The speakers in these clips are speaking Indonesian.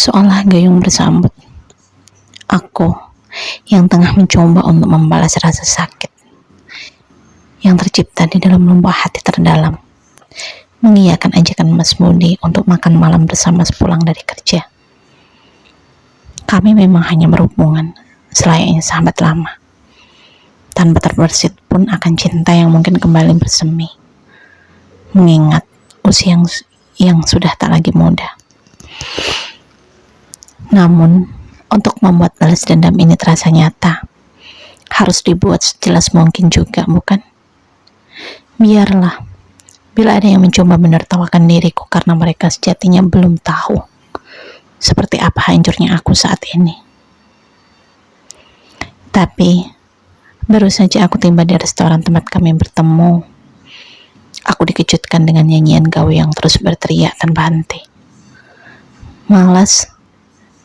seolah gayung bersambut. Aku yang tengah mencoba untuk membalas rasa sakit yang tercipta di dalam lubuk hati terdalam, mengiyakan ajakan Mas Budi untuk makan malam bersama sepulang dari kerja. Kami memang hanya berhubungan selayaknya sahabat lama, tanpa terbersit pun akan cinta yang mungkin kembali bersemi, mengingat usia yang sudah tak lagi muda. Namun, untuk membuat balas dendam ini terasa nyata, harus dibuat sejelas mungkin juga, bukan? Biarlah, bila ada yang mencoba menertawakan diriku karena mereka sejatinya belum tahu seperti apa hancurnya aku saat ini. Tapi, baru saja aku tiba di restoran tempat kami bertemu, aku dikejutkan dengan nyanyian gawe yang terus berteriak tanpa henti. Malas,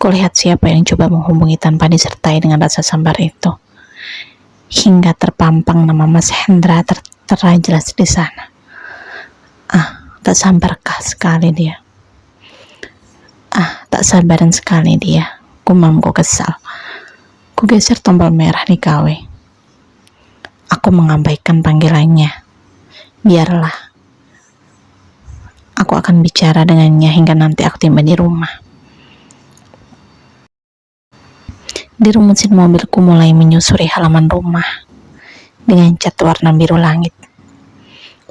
kulihat siapa yang coba menghubungi tanpa disertai dengan rasa sambar itu, hingga terpampang nama Mas Hendra tertera jelas di sana. Tak sabarkah sekali dia. Tak sabaran sekali dia. Gumamku kesal. Ku geser tombol merah di KW. Aku mengabaikan panggilannya. Biarlah. Aku akan bicara dengannya hingga nanti aku tiba di rumah. Di mesin mobilku mulai menyusuri halaman rumah dengan cat warna biru langit.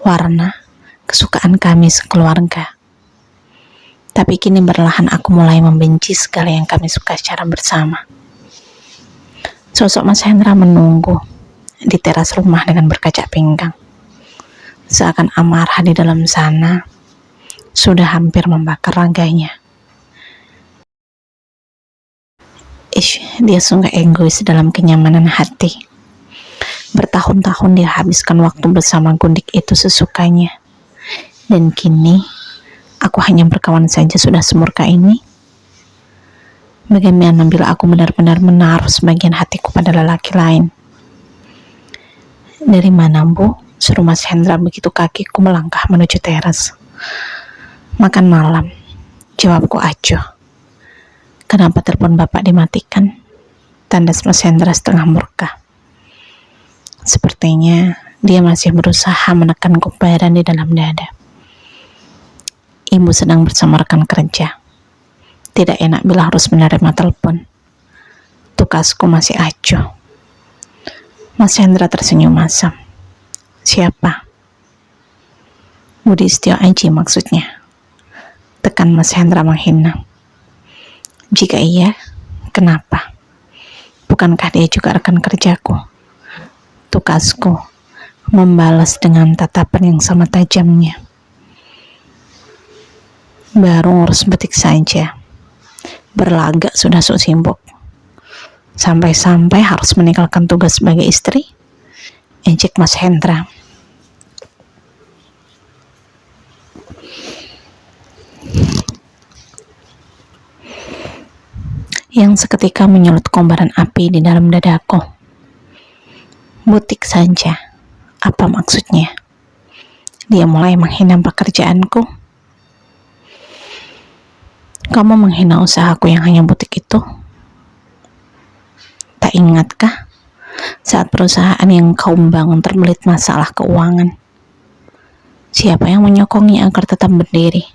Warna kesukaan kami sekeluarga. Tapi kini perlahan aku mulai membenci segala yang kami suka secara bersama. Sosok Mas Hendra menunggu di teras rumah dengan berkaca pinggang. Seakan amarah di dalam sana sudah hampir membakar raganya. Dia sungguh egois dalam kenyamanan hati. Bertahun-tahun dia habiskan waktu bersama gundik itu sesukanya. Dan kini, aku hanya berkawan saja sudah semurka ini. Bagaimana bila aku benar-benar menaruh sebagian hatiku pada lelaki lain? Dari mana, Bu? Suruh Mas Hendra begitu kakiku melangkah menuju teras. Makan malam, jawabku acuh. Kenapa telepon Bapak dimatikan? Tandas Mas Hendra setengah murka. Sepertinya dia masih berusaha menekan kebaran di dalam dada. Ibu sedang bersama rekan kerja. Tidak enak bila harus menerima telepon. Tukasku masih acuh. Mas Hendra tersenyum masam. Siapa? Budi Setio Aji maksudnya. Tekan Mas Hendra menghina. Jika iya, kenapa? Bukankah dia juga rekan kerjaku? Tukasku membalas dengan tatapan yang sama tajamnya. Baru ngurus betik saja, berlagak sudah sok sibuk. Sampai-sampai harus meninggalkan tugas sebagai istri. Ejek Mas Hendra. Yang seketika menyulut kobaran api di dalam dadaku. Butik saja, apa maksudnya? Dia mulai menghina pekerjaanku. Kamu menghina usahaku yang hanya butik itu? Tak ingatkah saat perusahaan yang kau bangun terbelit masalah keuangan? Siapa yang menyokongnya agar tetap berdiri?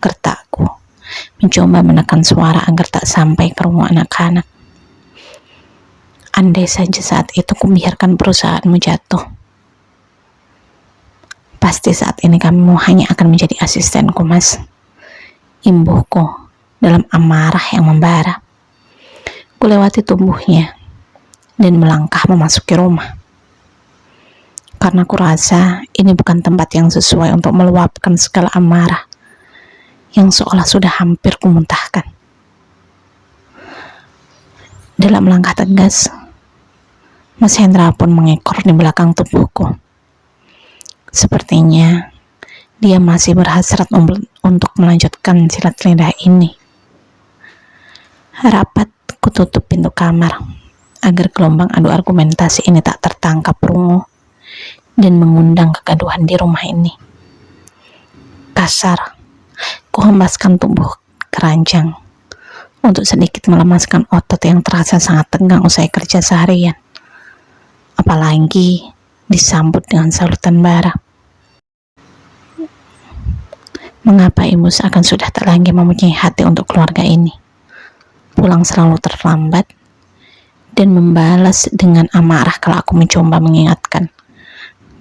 Gertakku mencoba menekan suara agar tak sampai ke rumah anak-anak. Andai saja saat itu kubiarkan perusahaanmu jatuh. Pasti saat ini kamu hanya akan menjadi asistenku, Mas. Imbuhku dalam amarah yang membara. Kulewati tubuhnya dan melangkah memasuki rumah. Karena kurasa ini bukan tempat yang sesuai untuk meluapkan segala amarah yang seolah sudah hampir kumuntahkan. Dalam langkah tegas, Mas Hendra pun mengekor di belakang tubuhku. Sepertinya dia masih berhasrat untuk melanjutkan silat lidah ini. Rapat kututup pintu kamar agar gelombang adu argumentasi ini tak tertangkap rungu dan mengundang kegaduhan di rumah ini. Kasar, kuhembaskan tubuh keranjang untuk sedikit melemaskan otot yang terasa sangat tegang usai kerja seharian. Apalagi disambut dengan salutan bara. Mengapa ibu seakan sudah tak lagi mempunyai hati untuk keluarga ini? Pulang selalu terlambat dan membalas dengan amarah kalau aku mencoba mengingatkan.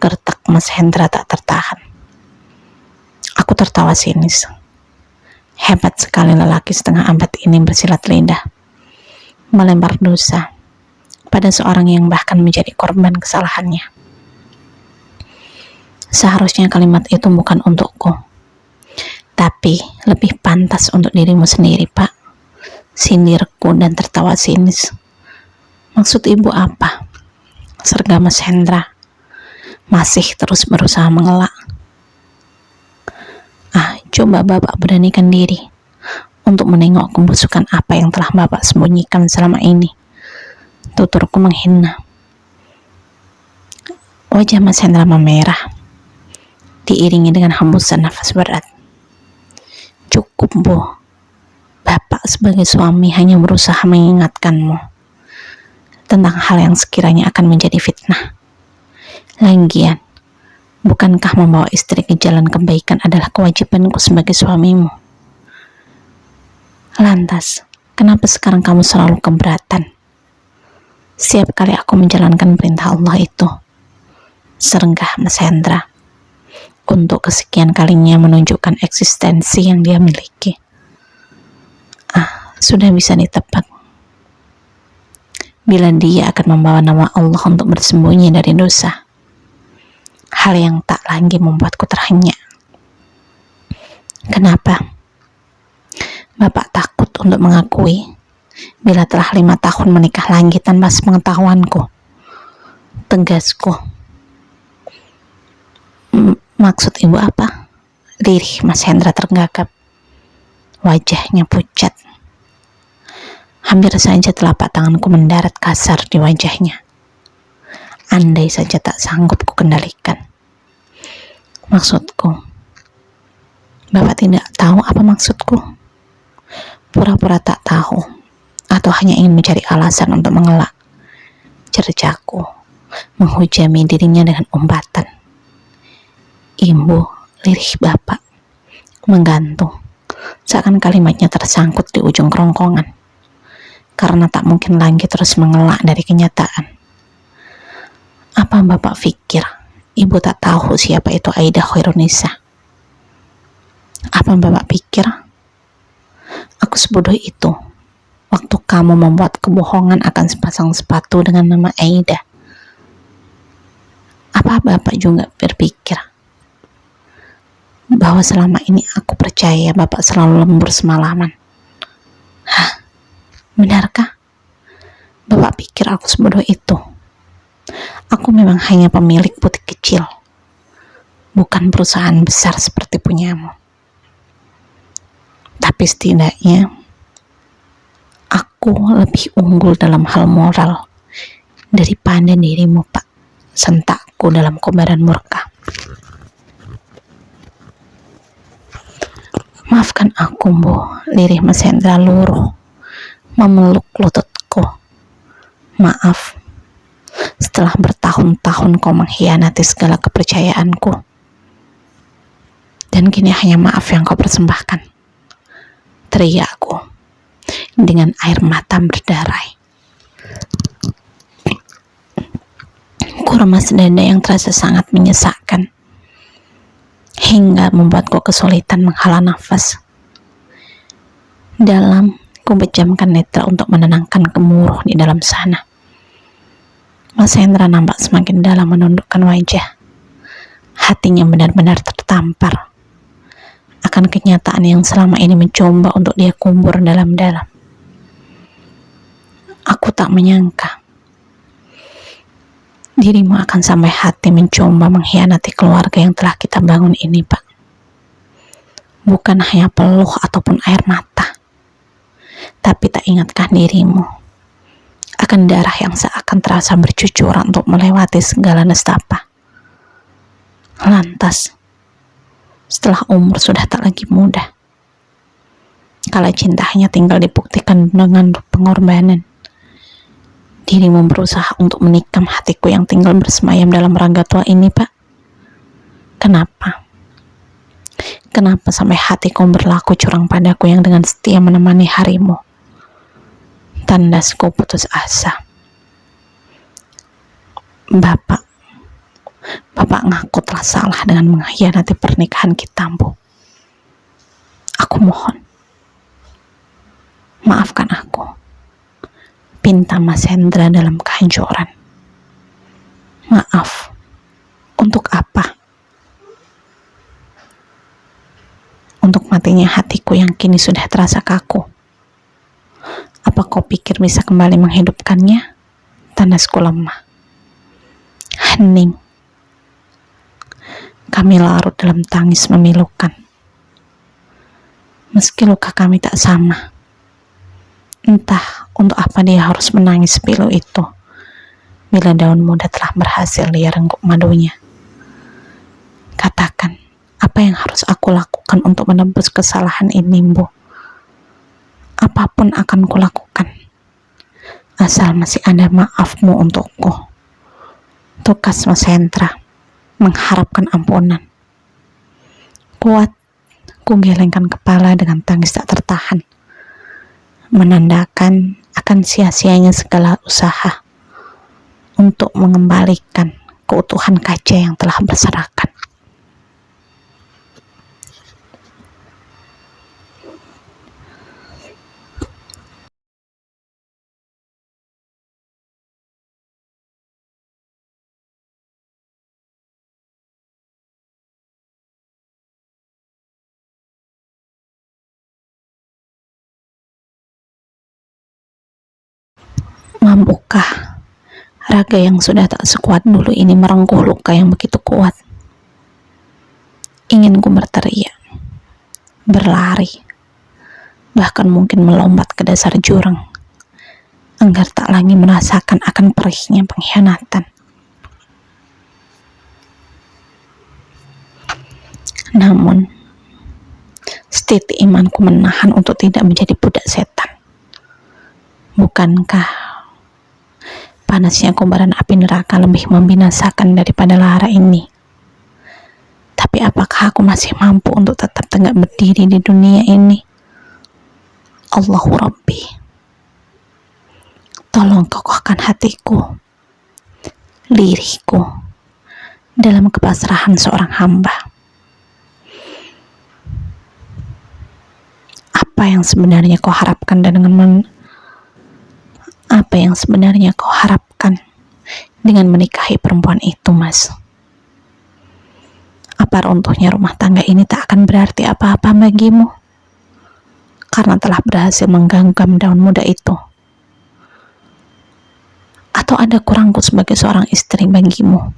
Gertak Mas Hendra tak tertahan. Aku tertawa sinis. Hebat sekali lelaki setengah abad ini bersilat lidah, melempar dosa pada seorang yang bahkan menjadi korban kesalahannya. Seharusnya kalimat itu bukan untukku, tapi lebih pantas untuk dirimu sendiri, Pak. Sindirku dan tertawa sinis. Maksud ibu apa? Sergam Mas Hendra, masih terus berusaha mengelak. Coba Bapak beranikan diri untuk menengok kebusukan apa yang telah Bapak sembunyikan selama ini. Tuturku menghina. Wajah Mas Hendra memerah, diiringi dengan hembusan nafas berat. Cukup, Bu. Bapak sebagai suami hanya berusaha mengingatkanmu tentang hal yang sekiranya akan menjadi fitnah. Lagian, bukankah membawa istri ke jalan kebaikan adalah kewajibanku sebagai suamimu? Lantas, kenapa sekarang kamu selalu keberatan? Setiap kali aku menjalankan perintah Allah itu, serenggah Mas Hendra, untuk kesekian kalinya menunjukkan eksistensi yang dia miliki. Sudah bisa ditebak. Bila dia akan membawa nama Allah untuk bersembunyi dari dosa, hal yang tak lagi membuatku terhenyak. Kenapa? Bapak takut untuk mengakui bila telah 5 tahun menikah lagi tanpa sepengetahuanku. Tegasku. Maksud ibu apa? Lirih Mas Hendra tergagap. Wajahnya pucat. Hampir saja telapak tanganku mendarat kasar di wajahnya. Andai saja tak sanggup kukendalikan. Maksudku, Bapak tidak tahu apa maksudku? Pura-pura tak tahu, atau hanya ingin mencari alasan untuk mengelak? Cercaku, menghujami dirinya dengan umpatan. Ibu, lirih Bapak, menggantung, seakan kalimatnya tersangkut di ujung kerongkongan, karena tak mungkin lagi terus mengelak dari kenyataan. Apa Bapak pikir ibu tak tahu siapa itu Aida Khairunisa? Apa Bapak pikir aku sebodoh itu waktu kamu membuat kebohongan akan sepasang sepatu dengan nama Aida? Apa Bapak juga berpikir bahwa selama ini aku percaya Bapak selalu lembur semalaman? Benarkah Bapak pikir aku sebodoh itu? Aku memang hanya pemilik butik kecil, bukan perusahaan besar seperti punyamu. Tapi setidaknya aku lebih unggul dalam hal moral daripada dirimu, Pak. Sentakku dalam kobaran murka. Maafkan aku, Bu. Lirih Mas Hendra luruh, memeluk lututku. Maaf, setelah bertahun-tahun kau mengkhianati segala kepercayaanku. Dan kini hanya maaf yang kau persembahkan. Teriakku dengan air mata berderai. Kuremas dada yang terasa sangat menyesakkan, hingga membuatku kesulitan menghela nafas. Dalam, ku pejamkan netra untuk menenangkan gemuruh di dalam sana. Mas Hendra nampak semakin dalam menundukkan wajah. Hatinya benar-benar tertampar akan kenyataan yang selama ini mencoba untuk dia kubur dalam-dalam. Aku tak menyangka dirimu akan sampai hati mencoba mengkhianati keluarga yang telah kita bangun ini, Pak. Bukan hanya peluh ataupun air mata, tapi tak ingatkah dirimu akan darah yang seakan terasa bercucuran untuk melewati segala nestapa. Lantas, setelah umur sudah tak lagi muda, Kala cinta hanya tinggal dibuktikan dengan pengorbanan. Dirimu berusaha untuk menikam hatiku yang tinggal bersemayam dalam raga tua ini, Pak. Kenapa? Kenapa sampai hatiku berlaku curang padaku yang dengan setia menemani harimu? Tandasku putus asa. Bapak ngaku telah salah dengan mengkhianati pernikahan kita, Bu. Aku mohon, maafkan aku. Pinta Mas Hendra dalam kehancuran. Maaf. Untuk apa? Untuk matinya hatiku yang kini sudah terasa kaku. Apa kau pikir bisa kembali menghidupkannya? Tandasku lemah. Hening. Kami larut dalam tangis memilukan. Meski luka kami tak sama. Entah untuk apa dia harus menangis pilu itu, bila daun muda telah berhasil dia rengkup madunya. Katakan, apa yang harus aku lakukan untuk menebus kesalahan ini, Bu? Apapun akan kulakukan, asal masih ada maafmu untukku. Tukas Mas Hendra, mengharapkan ampunan. Kuat, ku gelengkan kepala dengan tangis tak tertahan, menandakan akan sia-sianya segala usaha untuk mengembalikan keutuhan kaca yang telah berserakan. Mampukah raga yang sudah tak sekuat dulu ini merengkuh luka yang begitu kuat? Ingin ku berteriak, berlari, bahkan mungkin melompat ke dasar jurang, agar tak lagi merasakan akan perihnya pengkhianatan. Namun, setitik imanku menahan untuk tidak menjadi budak setan. Bukankah panasnya kobaran api neraka lebih membinasakan daripada lara ini? Tapi apakah aku masih mampu untuk tetap tegak berdiri di dunia ini? Allahu Rabbi, tolong kokohkan hatiku, lirihku, dalam kepasrahan seorang hamba. Apa yang sebenarnya kau harapkan apa yang sebenarnya kau harapkan dengan menikahi perempuan itu, Mas? Apa runtuhnya rumah tangga ini tak akan berarti apa-apa bagimu karena telah berhasil menggenggam daun muda itu? Atau ada kurangku sebagai seorang istri bagimu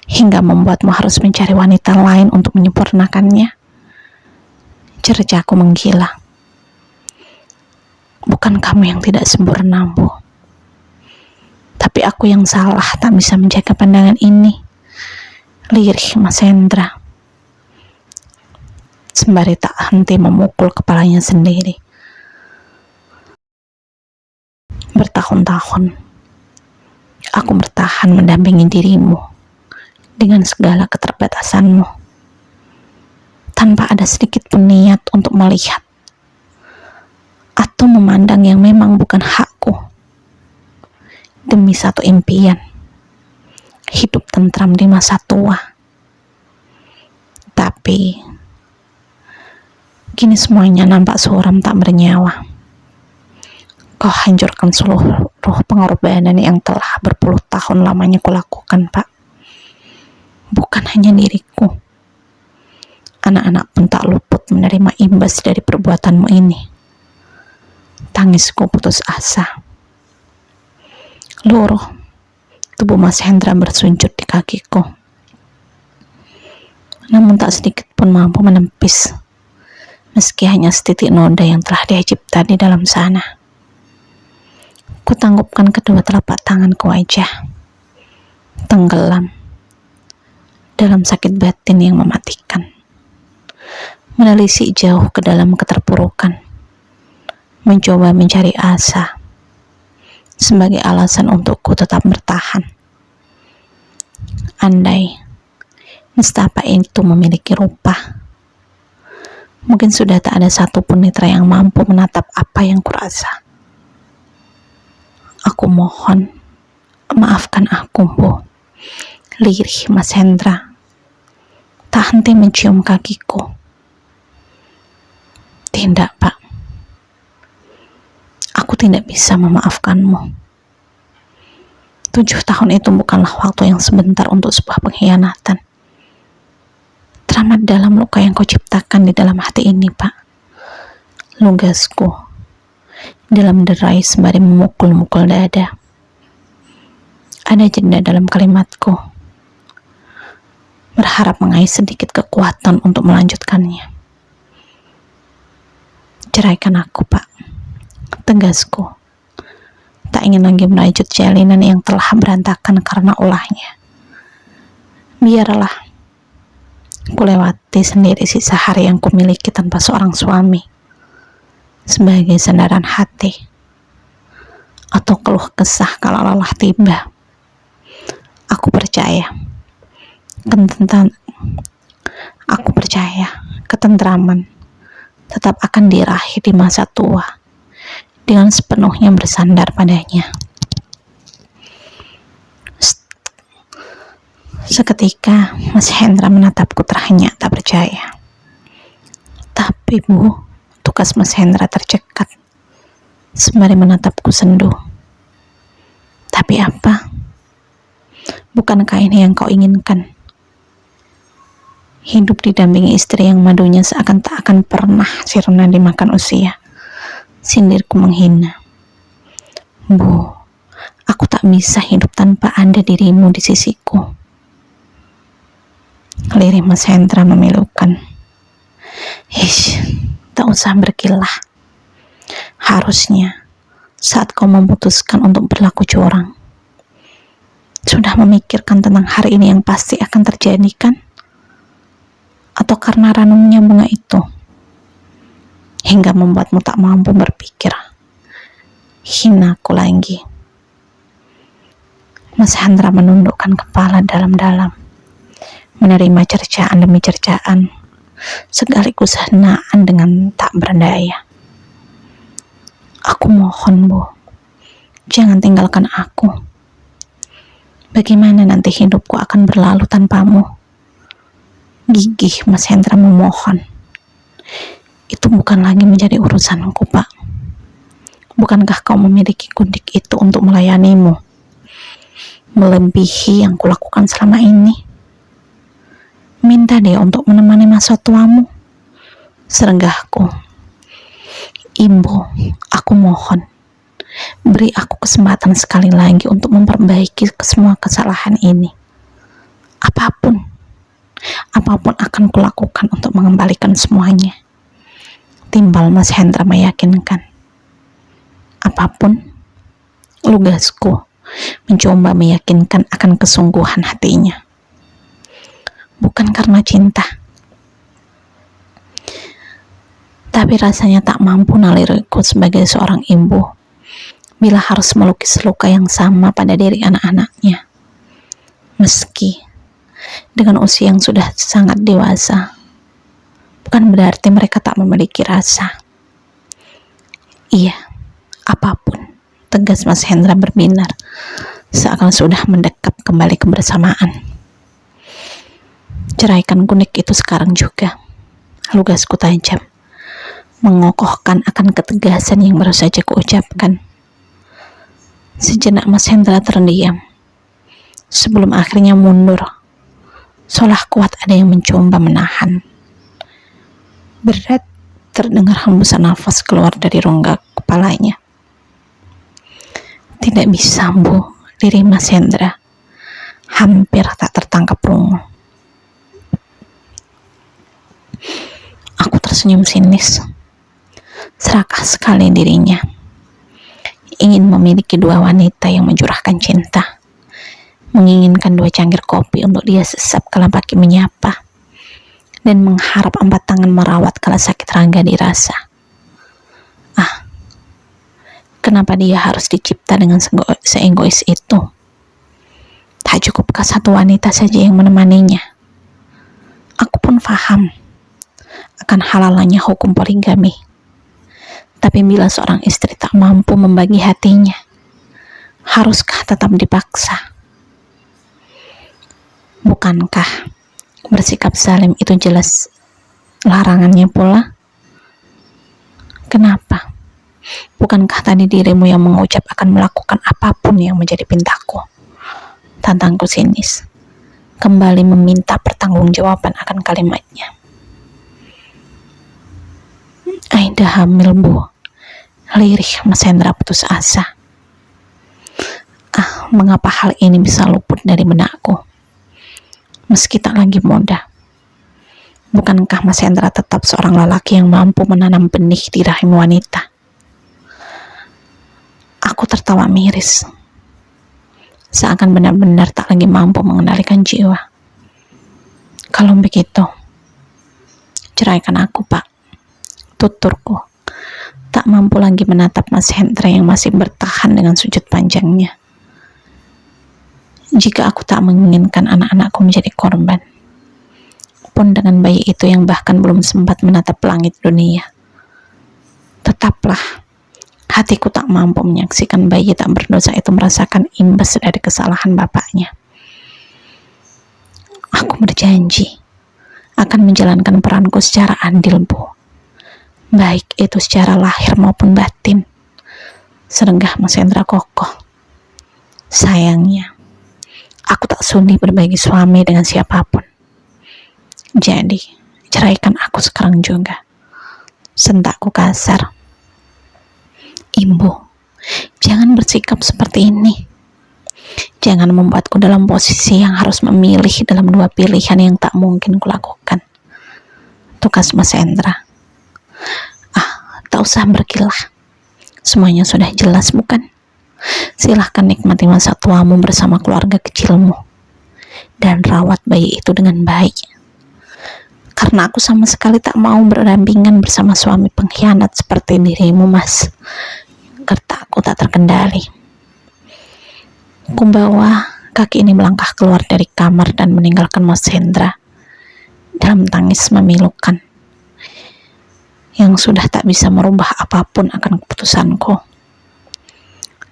hingga membuatmu harus mencari wanita lain untuk menyempurnakannya? Cercaku menggila. Bukan kamu yang tidak sempurna, Bu. Tapi aku yang salah tak bisa menjaga pandangan ini. Lirih Mas Hendra, sembari tak henti memukul kepalanya sendiri. Bertahun-tahun, aku bertahan mendampingi dirimu dengan segala keterbatasanmu, tanpa ada sedikit pun niat untuk melihat atau memandang yang memang bukan hakku, demi satu impian, hidup tentram di masa tua. Tapi kini semuanya nampak suram tak bernyawa. Kau hancurkan seluruh pengorbanan yang telah berpuluh tahun lamanya kulakukan, Pak. Bukan hanya diriku, anak-anak pun tak luput menerima imbas dari perbuatanmu ini. Tangisku putus asa. Luruh tubuh Mas Hendra bersujud di kakiku, namun tak sedikit pun mampu menepis, meski hanya setitik noda yang telah dia cipta di dalam sana. Kutanggupkan kedua telapak tangan ke wajah, tenggelam dalam sakit batin yang mematikan. menelisik jauh ke dalam keterpurukan, mencoba mencari asa sebagai alasan untukku tetap bertahan. Andai nestapa itu memiliki rupa, mungkin sudah tak ada satupun netra yang mampu menatap apa yang kurasa. Aku mohon, maafkan aku, Bu. Lirih Mas Hendra tak henti mencium kakiku. Tidak, Pak. Aku tidak bisa memaafkanmu. 7 tahun itu bukanlah waktu yang sebentar untuk sebuah pengkhianatan. Teramat dalam luka yang kau ciptakan di dalam hati ini, Pak. Lugasku dalam derai sembari memukul-mukul dada. Ada jeda dalam kalimatku, berharap mengais sedikit kekuatan untuk melanjutkannya. Ceraikan aku, Pak. Tegasku. Tak ingin lagi merajut jalinan yang telah berantakan karena ulahnya. Biarlah ku lewati sendiri sisa hari yang kumiliki tanpa seorang suami, sebagai sandaran hati, atau keluh kesah kalau lelah tiba. Aku percaya ketentraman tetap akan diraih di masa tua dengan sepenuhnya bersandar padanya. Seketika Mas Hendra menatapku terhenyak tak percaya. Tapi Bu, tukas Mas Hendra tercekat sembari menatapku sendu. Tapi apa? Bukankah ini yang kau inginkan? Hidup didampingi istri yang madunya seakan tak akan pernah sirna dimakan usia. Sindirku menghina. Bu, aku tak bisa hidup tanpa ada dirimu di sisiku. Lirih Mas Hendra memilukan. Tak usah berkilah. Harusnya saat kau memutuskan untuk berlaku curang, sudah memikirkan tentang hari ini yang pasti akan terjadi, kan? Atau karena ranumnya bunga itu hingga membuatmu tak mampu berpikir? Hinaku lagi. Mas Hendra menundukkan kepala dalam-dalam, menerima cercaan demi cercaan, sekaligus henaan dengan tak berdaya. Aku mohon, Bu, jangan tinggalkan aku. Bagaimana nanti hidupku akan berlalu tanpamu? Gigih Mas Hendra memohon. Itu bukan lagi menjadi urusanku, Pak. Bukankah kau memiliki kundik itu untuk melayanimu, melebihi yang kulakukan selama ini? Minta dia untuk menemani masa tuamu. Serenggahku. Ibu, aku mohon, beri aku kesempatan sekali lagi untuk memperbaiki semua kesalahan ini. Apapun akan kulakukan untuk mengembalikan semuanya. Timbal Mas Hendra meyakinkan. Apapun, lugasku mencoba meyakinkan akan kesungguhan hatinya. Bukan karena cinta, tapi rasanya tak mampu naliriku sebagai seorang ibu bila harus melukis luka yang sama pada diri anak-anaknya. Meski dengan usia yang sudah sangat dewasa, bukan berarti mereka tak memiliki rasa. Iya, apapun, tegas Mas Hendra berbinar, seakan sudah mendekat kembali kebersamaan. Ceraikan kunik itu sekarang juga, lugasku tajam, mengokohkan akan ketegasan yang baru saja kuucapkan. Sejenak Mas Hendra terdiam, sebelum akhirnya mundur, seolah kuat ada yang mencoba menahan. Berat terdengar hembusan nafas keluar dari rongga kepalanya. Tidak bisa, Bu, diri Mas Hendra hampir tak tertangkap rungu. Aku tersenyum sinis. Serakah sekali dirinya, ingin memiliki 2 wanita yang mencurahkan cinta, menginginkan 2 cangkir kopi untuk dia sesap kala pagi menyapa, dan mengharap empat tangan merawat kala sakit rangga dirasa. Kenapa dia harus dicipta dengan seegois itu? Tak cukupkah satu wanita saja yang menemaninya? Aku pun paham akan halalnya hukum poligami. Tapi bila seorang istri tak mampu membagi hatinya, haruskah tetap dipaksa? Bukankah bersikap zalim itu jelas larangannya pula? Kenapa? Bukankah tadi dirimu yang mengucap akan melakukan apapun yang menjadi pintaku? Tantangku sinis, kembali meminta pertanggungjawaban akan kalimatnya. Aida hamil, Bu. Lirih Mas Hendra putus asa. Mengapa hal ini bisa luput dari benakku? Meski tak lagi muda. Bukankah Mas Hendra tetap seorang lelaki yang mampu menanam benih di rahim wanita? Aku tertawa miris. Seakan benar-benar tak lagi mampu mengendalikan jiwa. Kalau begitu, ceraikan aku, Pak. Tuturku. Tak mampu lagi menatap Mas Hendra yang masih bertahan dengan sujud panjangnya. Jika aku tak menginginkan anak-anakku menjadi korban, pun dengan bayi itu yang bahkan belum sempat menatap langit dunia, tetaplah hatiku tak mampu menyaksikan bayi tak berdosa itu merasakan imbas dari kesalahan bapaknya. Aku berjanji akan menjalankan peranku secara adil, Bu. Baik itu secara lahir maupun batin. Serenggah Mas Hendra kokoh. Sayangnya, aku tak sudi berbagi suami dengan siapapun. Jadi, ceraikan aku sekarang juga. Sentakku kasar. Ibu, jangan bersikap seperti ini. Jangan membuatku dalam posisi yang harus memilih dalam dua pilihan yang tak mungkin kulakukan. Tukas Mas Hendra. Tak usah berkilah. Semuanya sudah jelas, bukan? Silahkan nikmati masa tuamu bersama keluarga kecilmu. Dan rawat bayi itu dengan baik. Karena aku sama sekali tak mau berdampingan bersama suami pengkhianat seperti dirimu, Mas. Gertakku tak terkendali. Kumbawa kaki ini melangkah keluar dari kamar dan meninggalkan Mas Hendra dalam tangis memilukan yang sudah tak bisa merubah apapun akan keputusanku.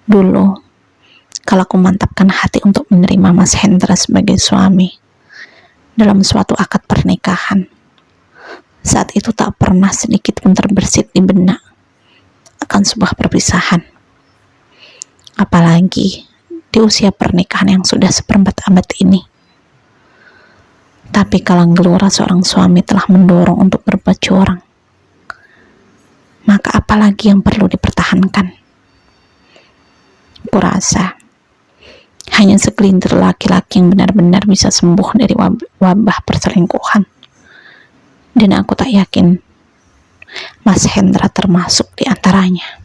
Dulu, kalau aku mantapkan hati untuk menerima Mas Hendra sebagai suami dalam suatu akad pernikahan, saat itu tak pernah sedikit pun terbersit di benak akan sebuah perpisahan. Apalagi di usia pernikahan yang sudah seperempat abad ini. Tapi kalau gelora seorang suami telah mendorong untuk berbuat curang, maka apalagi yang perlu dipertahankan? Kurasa hanya segelintir laki-laki yang benar-benar bisa sembuh dari wabah perselingkuhan. Dan aku tak yakin Mas Hendra termasuk di antaranya.